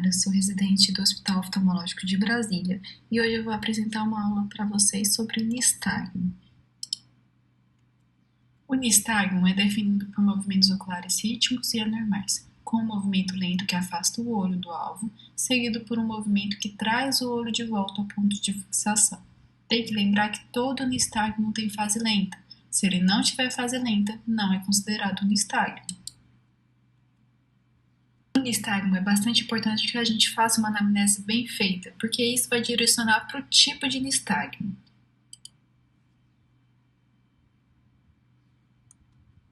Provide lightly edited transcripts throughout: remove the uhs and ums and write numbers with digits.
Nayara, sou residente do Hospital Oftalmológico de Brasília e hoje eu vou apresentar uma aula para vocês sobre nistagmo. O nistagmo é definido por movimentos oculares rítmicos e anormais, com um movimento lento que afasta o olho do alvo, seguido por um movimento que traz o olho de volta ao ponto de fixação. Tem que lembrar que todo nistagmo tem fase lenta. Se ele não tiver fase lenta, não é considerado nistagmo. O nistagmo é bastante importante que a gente faça uma anamnese bem feita, porque isso vai direcionar para o tipo de nistagmo.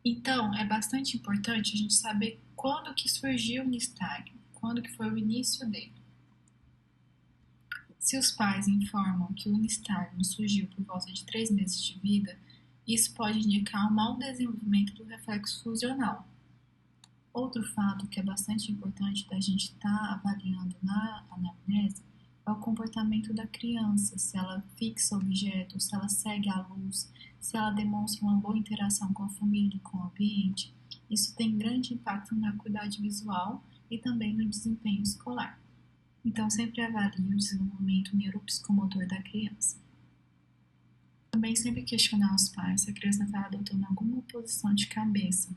Então, é bastante importante a gente saber quando que surgiu o nistagmo, quando que foi o início dele. Se os pais informam que o nistagmo surgiu por volta de 3 meses de vida, isso pode indicar um mau desenvolvimento do reflexo fusional. Outro fato que é bastante importante da gente estar avaliando na anamnese é o comportamento da criança, se ela fixa objetos, se ela segue a luz, se ela demonstra uma boa interação com a família e com o ambiente. Isso tem grande impacto na acuidade visual e também no desempenho escolar. Então, sempre avalie o desenvolvimento neuropsicomotor da criança. Também sempre questionar os pais se a criança está adotando alguma posição de cabeça.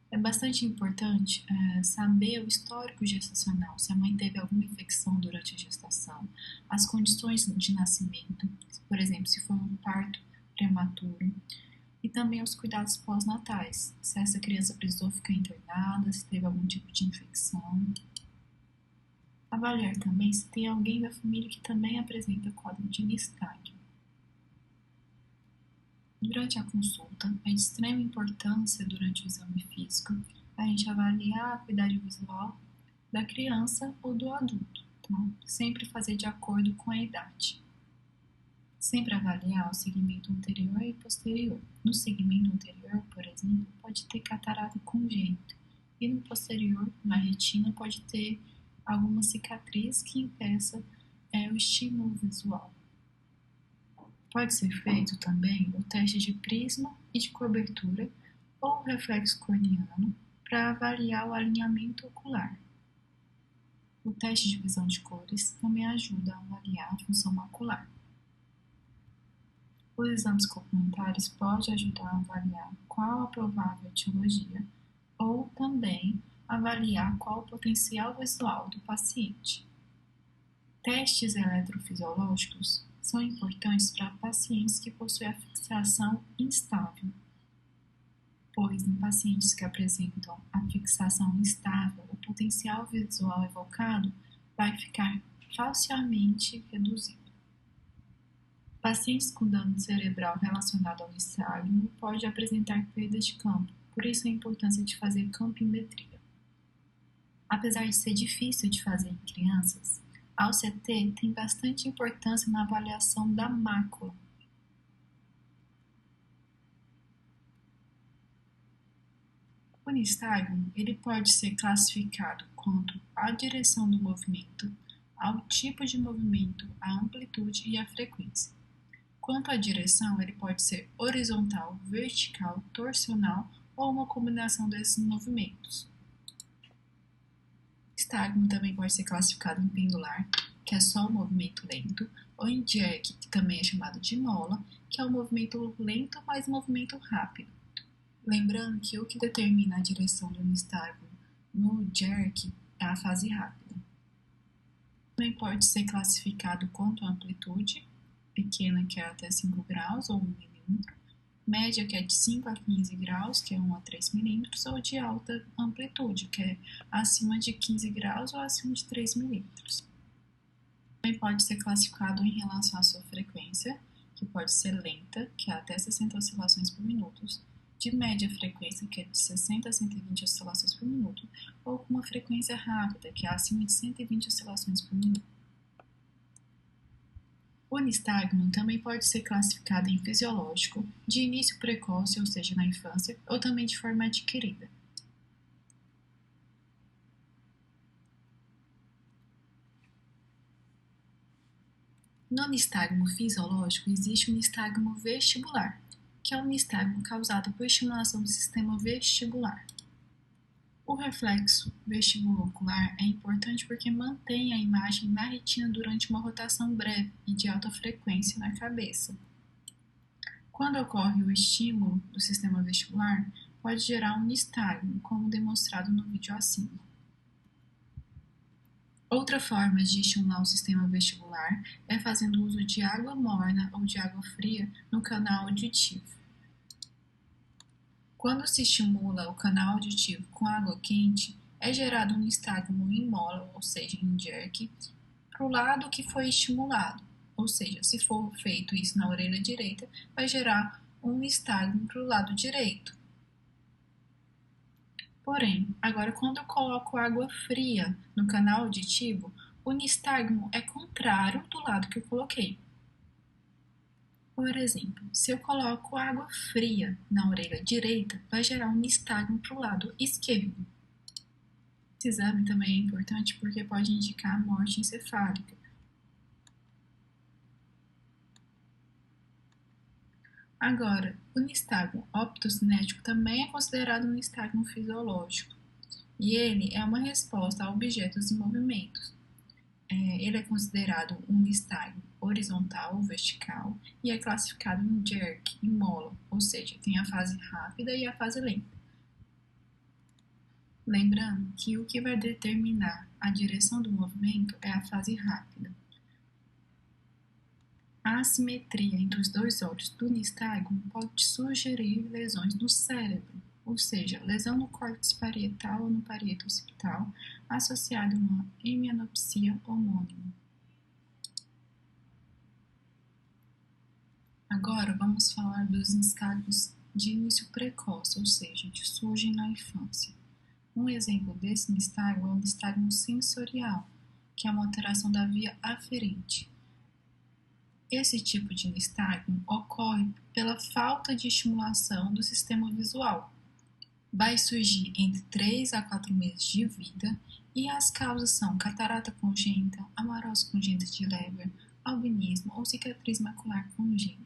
É bastante importante saber o histórico gestacional, se a mãe teve alguma infecção durante a gestação, as condições de nascimento, por exemplo, se foi um parto prematuro, e também os cuidados pós-natais, se essa criança precisou ficar internada, se teve algum tipo de infecção. Avaliar também se tem alguém da família que também apresenta quadro de nistagmo. Durante a consulta, é de extrema importância durante o exame físico a gente avaliar a acuidade visual da criança ou do adulto, tá? Sempre fazer de acordo com a idade. Sempre avaliar o segmento anterior e posterior. No segmento anterior, por exemplo, pode ter catarata congênita e no posterior, na retina, pode ter alguma cicatriz que impeça o estímulo visual. Pode ser feito também o teste de prisma e de cobertura ou reflexo corneano para avaliar o alinhamento ocular. O teste de visão de cores também ajuda a avaliar a função macular. Os exames complementares podem ajudar a avaliar qual a provável etiologia ou também avaliar qual o potencial visual do paciente. Testes eletrofisiológicos são importantes para pacientes que possuem a fixação instável, pois em pacientes que apresentam a fixação instável, o potencial visual evocado vai ficar facilmente reduzido. Pacientes com dano cerebral relacionado ao nistagmo podem apresentar perda de campo, por isso a importância de fazer campimetria. Apesar de ser difícil de fazer em crianças, a OCT tem bastante importância na avaliação da mácula. O nistagmo ele pode ser classificado quanto à direção do movimento, ao tipo de movimento, à amplitude e à frequência. Quanto à direção, ele pode ser horizontal, vertical, torsional ou uma combinação desses movimentos. O nistagmo também pode ser classificado em pendular, que é só o movimento lento, ou em jerk, que também é chamado de mola, que é o movimento lento, mas movimento rápido. Lembrando que o que determina a direção do nistagmo no jerk é a fase rápida. Também pode ser classificado quanto à amplitude, pequena, que é até 5 graus ou 1 milímetro, média, que é de 5 a 15 graus, que é 1 a 3 milímetros, ou de alta amplitude, que é acima de 15 graus ou acima de 3 milímetros. Também pode ser classificado em relação à sua frequência, que pode ser lenta, que é até 60 oscilações por minuto, de média frequência, que é de 60 a 120 oscilações por minuto, ou com uma frequência rápida, que é acima de 120 oscilações por minuto. O nistagmo também pode ser classificado em fisiológico, de início precoce, ou seja, na infância, ou também de forma adquirida. No nistagmo fisiológico existe o nistagmo vestibular, que é um nistagmo causado por estimulação do sistema vestibular. O reflexo vestibulocular é importante porque mantém a imagem na retina durante uma rotação breve e de alta frequência na cabeça. Quando ocorre o estímulo do sistema vestibular, pode gerar um nistagmo, como demonstrado no vídeo acima. Outra forma de estimular o sistema vestibular é fazendo uso de água morna ou de água fria no canal auditivo. Quando se estimula o canal auditivo com água quente, é gerado um nistagmo em mola, ou seja, em jerk, para o lado que foi estimulado. Ou seja, se for feito isso na orelha direita, vai gerar um nistagmo para o lado direito. Porém, agora quando eu coloco água fria no canal auditivo, o nistagmo é contrário do lado que eu coloquei. Por exemplo, se eu coloco água fria na orelha direita, vai gerar um nistagmo para o lado esquerdo. Esse exame também é importante porque pode indicar morte encefálica. Agora, o nistagmo optocinético também é considerado um nistagmo fisiológico, e ele é uma resposta a objetos em movimentos. Ele é considerado um nistagmo horizontal ou vertical e é classificado em jerk, em mola, ou seja, tem a fase rápida e a fase lenta. Lembrando que o que vai determinar a direção do movimento é a fase rápida. A assimetria entre os dois olhos do nistagmo pode sugerir lesões no cérebro, ou seja, lesão no córtex parietal ou no parieto occipital, associada a uma hemianopsia homônima. Agora vamos falar dos nistagmos de início precoce, ou seja, que surgem na infância. Um exemplo desse nistagmo é o nistagmo sensorial, que é uma alteração da via aferente. Esse tipo de nistagmo ocorre pela falta de estimulação do sistema visual. Vai surgir entre 3 a 4 meses de vida e as causas são catarata congênita, amarose congênita de Leber, albinismo ou cicatriz macular congênita.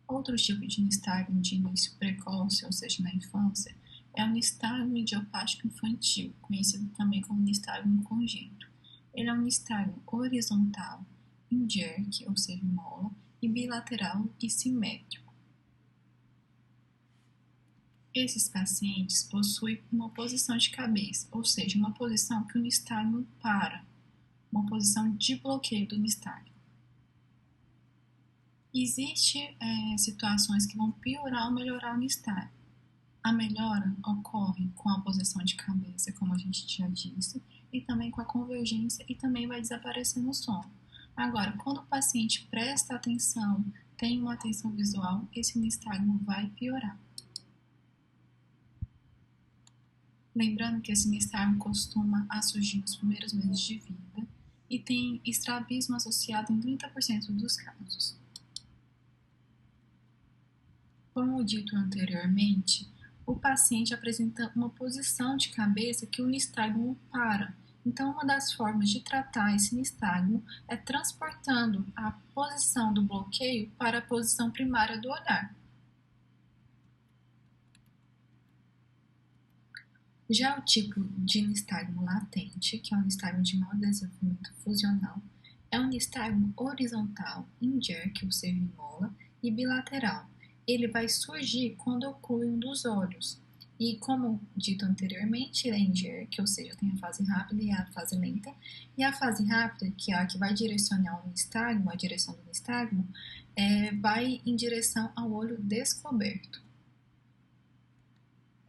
Outro tipo de nistagmo de início precoce, ou seja, na infância, é o nistagmo idiopático infantil, conhecido também como nistagmo congênito. Ele é um nistagmo horizontal, em jerk, ou seja, mola, e bilateral e simétrico. Esses pacientes possuem uma posição de cabeça, ou seja, uma posição que o nistagmo para, uma posição de bloqueio do nistagmo. Existem situações que vão piorar ou melhorar o nistagmo. A melhora ocorre com a posição de cabeça, como a gente já disse, e também com a convergência e também vai desaparecer no sono. Agora, quando o paciente presta atenção, tem uma atenção visual, esse nistagmo vai piorar. Lembrando que esse nistagmo costuma surgir nos primeiros meses de vida e tem estrabismo associado em 30% dos casos. Como dito anteriormente, o paciente apresenta uma posição de cabeça que o nistagmo para. Então, uma das formas de tratar esse nistagmo é transportando a posição do bloqueio para a posição primária do olhar. Já o tipo de nistagmo latente, que é um nistagmo de mau desenvolvimento fusional, é um nistagmo horizontal, em jerk, ou seja, em mola, e bilateral. Ele vai surgir quando oclui um dos olhos. E como dito anteriormente, ele é em jerk, ou seja, tem a fase rápida e a fase lenta. E a fase rápida, que é a que vai direcionar o nistagmo, a direção do nistagmo, vai em direção ao olho descoberto.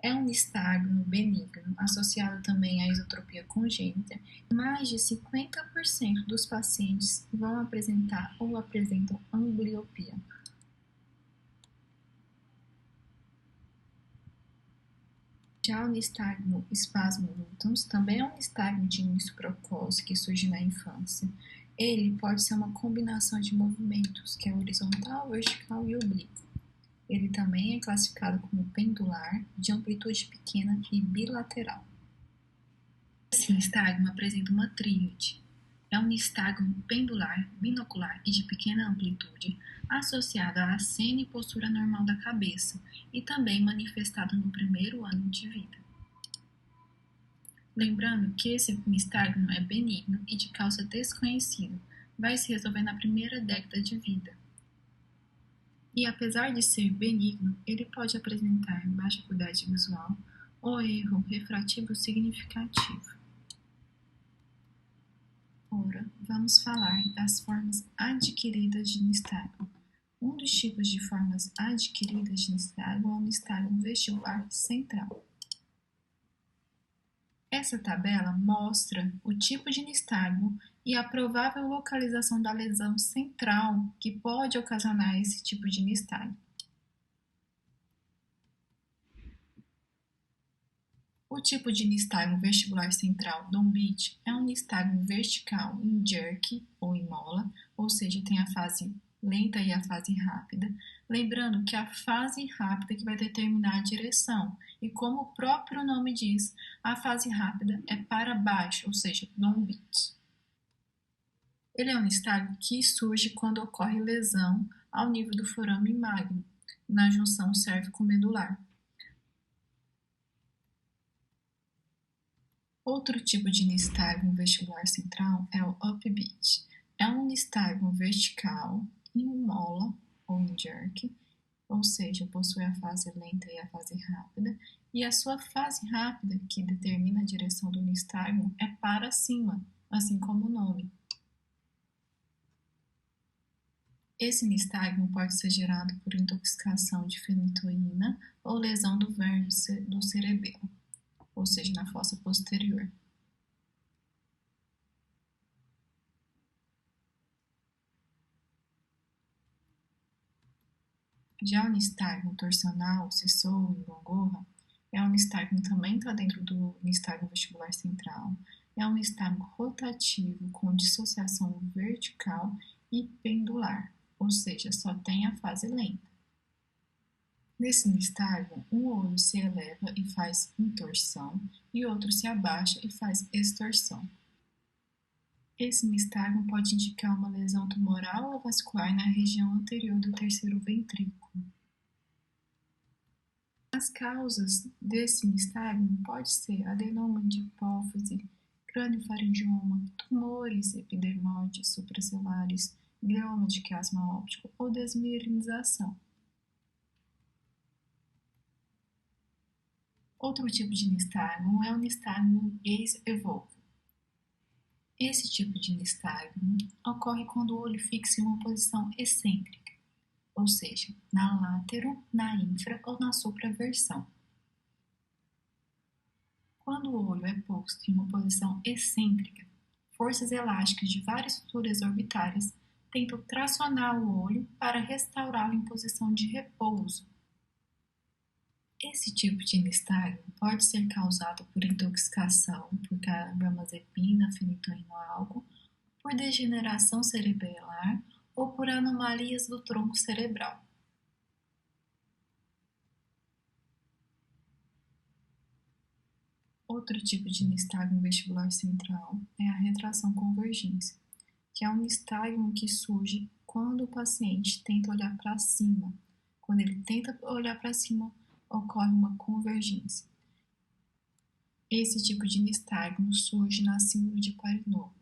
É um nistagmo benigno, associado também à isotropia congênita. Mais de 50% dos pacientes vão apresentar ou apresentam ambliopia. Já o nistagmo spasmo lutans também é um nistagmo de início precoce que surge na infância. Ele pode ser uma combinação de movimentos, que é horizontal, vertical e oblíquo. Ele também é classificado como pendular, de amplitude pequena e bilateral. Esse nistagmo apresenta uma tríade. é um nistagmo pendular, binocular e de pequena amplitude, associado à aceno e postura normal da cabeça e também manifestado no primeiro ano de vida. Lembrando que esse nistagmo é benigno e de causa desconhecida, vai se resolver na primeira década de vida. E apesar de ser benigno, ele pode apresentar baixa acuidade visual ou erro refrativo significativo. Ora, vamos falar das formas adquiridas de nistagmo. Um dos tipos de formas adquiridas de nistagmo é o nistagmo vestibular central. Essa tabela mostra o tipo de nistagmo e a provável localização da lesão central que pode ocasionar esse tipo de nistagmo. O tipo de nistagmo vestibular central downbeat é um nistagmo vertical em jerk ou em mola, ou seja, tem a fase lenta e a fase rápida. Lembrando que a fase rápida que vai determinar a direção, e como o próprio nome diz, a fase rápida é para baixo, ou seja, downbeat. Ele é um nistagmo que surge quando ocorre lesão ao nível do forame magno, na junção cérvico-medular. Outro tipo de nistagmo vestibular central é o upbeat. É um nistagmo vertical em mola ou em jerk, ou seja, possui a fase lenta e a fase rápida, e a sua fase rápida, que determina a direção do nistagmo, é para cima, assim como o nome. Esse nistagmo pode ser gerado por intoxicação de fenitoína ou lesão do verme do cerebelo, ou seja, na fossa posterior. Já o nistagmo torsional, Sissou e gangorra, é um nistagmo também está dentro do nistagmo vestibular central. É um nistagmo rotativo com dissociação vertical e pendular, ou seja, só tem a fase lenta. Nesse nistagmo, um olho se eleva e faz intorsão e outro se abaixa e faz extorsão. Esse nistagmo pode indicar uma lesão tumoral ou vascular na região anterior do terceiro ventrículo. As causas desse nistagmo podem ser adenoma de hipófise, crâniofaringioma, tumores epidermoides supracelulares, glioma de quiasma óptico ou desmielinização. Outro tipo de nistagmo é o nistagmo gaze-evolve. Esse tipo de nistagmo ocorre quando o olho fixa em uma posição excêntrica, ou seja, na látero, na infra ou na supraversão. Quando o olho é posto em uma posição excêntrica, forças elásticas de várias estruturas orbitais tentam tracionar o olho para restaurá-lo em posição de repouso. Esse tipo de nistagmo pode ser causado por intoxicação por carbamazepina, fenitoína ou álcool, por degeneração cerebelar ou por anomalias do tronco cerebral. Outro tipo de nistagmo vestibular central é a retração convergência, que é um nistagmo que surge quando o paciente tenta olhar para cima. Quando ele tenta olhar para cima, ocorre uma convergência. Esse tipo de nistagmo surge na síndrome de Parinot,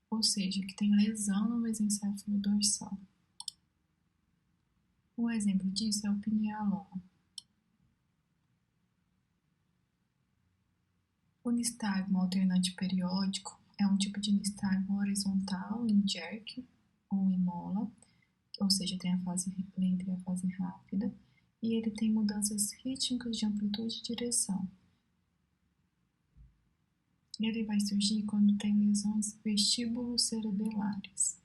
ou seja, que tem lesão no mesencéfalo dorsal. Um exemplo disso é o pinealoma. O nistagmo alternante periódico é um tipo de nistagmo horizontal em jerk ou em mola, ou seja, tem a fase lenta e a fase rápida, e ele tem mudanças rítmicas de amplitude e direção. Ele vai surgir quando tem lesões vestíbulo-cerebelares.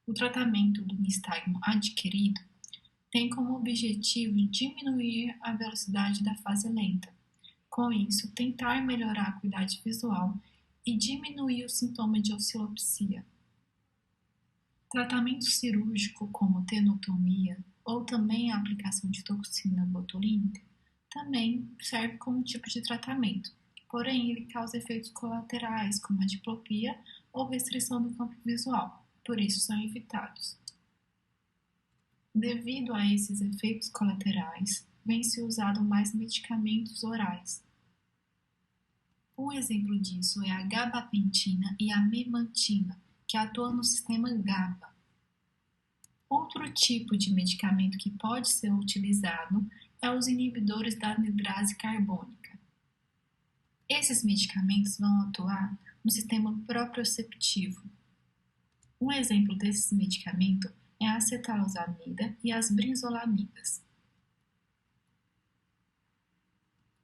O tratamento do nistagmo adquirido tem como objetivo diminuir a velocidade da fase lenta. Com isso, tentar melhorar a acuidade visual e diminuir o sintoma de oscilopsia. Tratamento cirúrgico como tenotomia ou também a aplicação de toxina botulínica também serve como tipo de tratamento, porém ele causa efeitos colaterais como a diplopia ou restrição do campo visual, por isso são evitados. Devido a esses efeitos colaterais, vem se usado mais medicamentos orais. Um exemplo disso é a gabapentina e a memantina, que atuam no sistema GABA. Outro tipo de medicamento que pode ser utilizado é os inibidores da anidrase carbônica. Esses medicamentos vão atuar no sistema proprioceptivo. Um exemplo desses medicamentos é a acetalosamida e as brinzolamidas.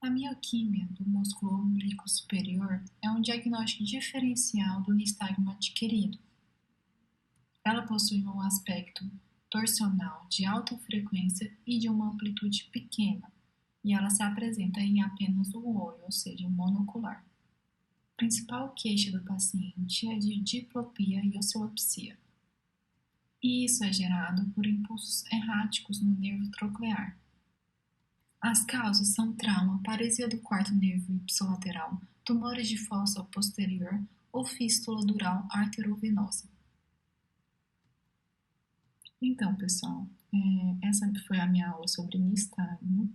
A mioquímia do músculo oblíquo superior é um diagnóstico diferencial do nistagmo adquirido. Ela possui um aspecto torsional de alta frequência e de uma amplitude pequena, e ela se apresenta em apenas um olho, ou seja, monocular. A principal queixa do paciente é de diplopia e oscilopsia. E isso é gerado por impulsos erráticos no nervo troclear. As causas são trauma, paresia do quarto nervo ipsilateral, tumores de fossa posterior ou fístula dural arterovenosa. Então, pessoal, essa foi a minha aula sobre nistagmo.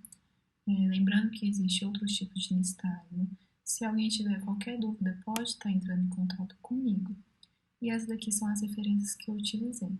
Lembrando que existe outros tipos de nistagmo. Se alguém tiver qualquer dúvida, pode estar entrando em contato comigo. E essas daqui são as referências que eu utilizei.